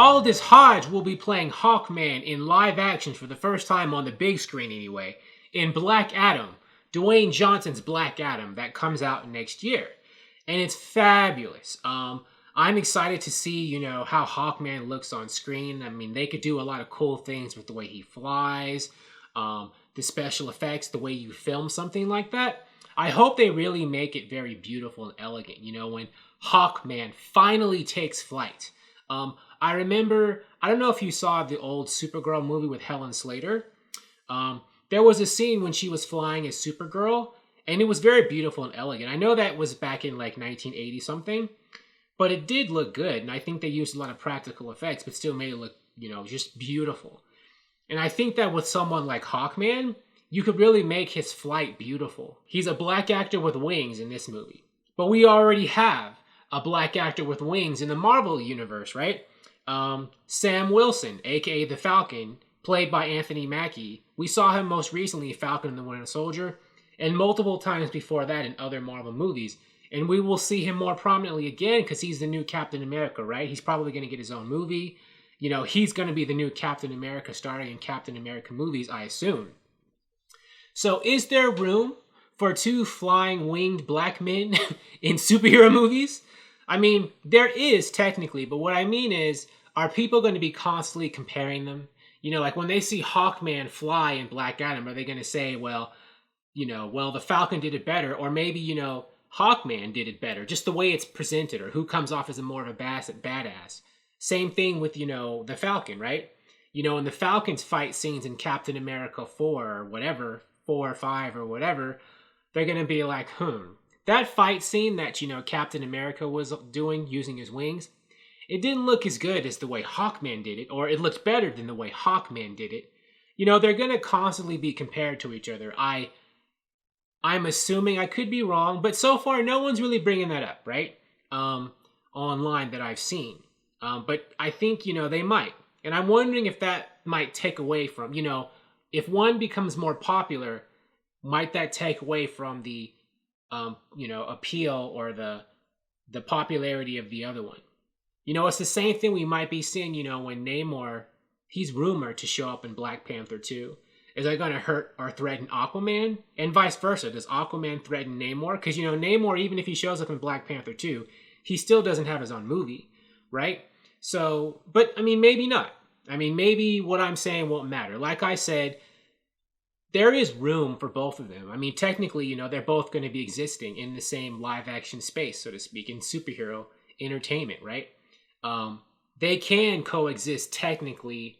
Aldous Hodge will be playing Hawkman in live action for the first time on the big screen anyway, in Black Adam, Dwayne Johnson's Black Adam, that comes out next year. And it's fabulous. I'm excited to see, how Hawkman looks on screen. I mean, they could do a lot of cool things with the way he flies, the special effects, the way you film something like that. I hope they really make it very beautiful and elegant, when Hawkman finally takes flight. I remember, I don't know if you saw the old Supergirl movie with Helen Slater. There was a scene when she was flying as Supergirl, and it was very beautiful and elegant. I know that was back in like 1980 something, but it did look good. And I think they used a lot of practical effects, but still made it look, just beautiful. And I think that with someone like Hawkman, you could really make his flight beautiful. He's a black actor with wings in this movie. But we already have a black actor with wings in the Marvel universe, right? Sam Wilson, aka the Falcon, played by Anthony Mackie. We saw him most recently in Falcon and the Winter Soldier, and multiple times before that in other Marvel movies. And we will see him more prominently again because he's the new Captain America, right? He's probably going to get his own movie. He's going to be the new Captain America starring in Captain America movies, I assume. So is there room for two flying winged black men in superhero movies? I mean, there is technically, but what I mean is, are people going to be constantly comparing them? Like when they see Hawkman fly in Black Adam, are they going to say, well, the Falcon did it better, or maybe, Hawkman did it better, just the way it's presented, or who comes off as more of a badass. Same thing with, the Falcon, right? In the Falcon's fight scenes in Captain America 4 or whatever, 4 or 5 or whatever, they're going to be like, that fight scene that, Captain America was doing using his wings, it didn't look as good as the way Hawkman did it, or it looked better than the way Hawkman did it. They're going to constantly be compared to each other. I'm assuming, I could be wrong, but so far no one's really bringing that up, right? Online that I've seen. But I think, they might. And I'm wondering if that might take away from, if one becomes more popular, might that take away from the, appeal or the popularity of the other one? It's the same thing we might be seeing, when Namor, he's rumored to show up in Black Panther 2. Is that going to hurt or threaten Aquaman? And vice versa, does Aquaman threaten Namor? Because, Namor, even if he shows up in Black Panther 2, he still doesn't have his own movie, right? So, but, maybe not. Maybe what I'm saying won't matter. Like I said, there is room for both of them. Technically, they're both going to be existing in the same live-action space, so to speak, in superhero entertainment, right? They can coexist technically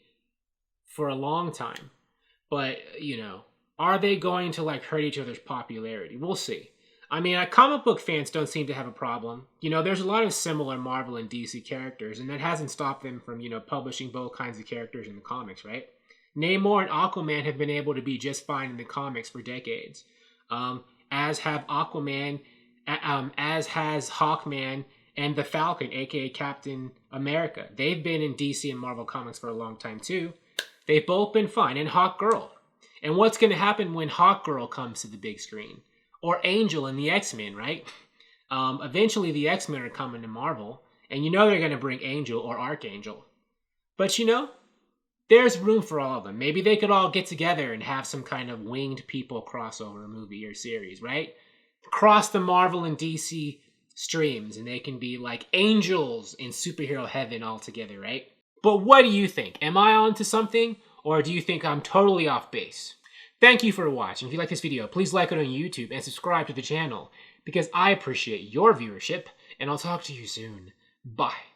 for a long time. But, are they going to, hurt each other's popularity? We'll see. Comic book fans don't seem to have a problem. There's a lot of similar Marvel and DC characters, and that hasn't stopped them from, publishing both kinds of characters in the comics, right? Namor and Aquaman have been able to be just fine in the comics for decades. As have Aquaman, as has Hawkman and the Falcon, aka Captain America. They've been in DC and Marvel comics for a long time too. They've both been fine. And Hawkgirl. And what's going to happen when Hawkgirl comes to the big screen? Or Angel in the X-Men, right? Eventually the X-Men are coming to Marvel. And they're going to bring Angel or Archangel. But there's room for all of them. Maybe they could all get together and have some kind of winged people crossover movie or series, right? Cross the Marvel and DC streams, and they can be like angels in superhero heaven all together, right? But what do you think? Am I onto something, or do you think I'm totally off base? Thank you for watching. If you like this video, please like it on YouTube and subscribe to the channel, because I appreciate your viewership, and I'll talk to you soon. Bye.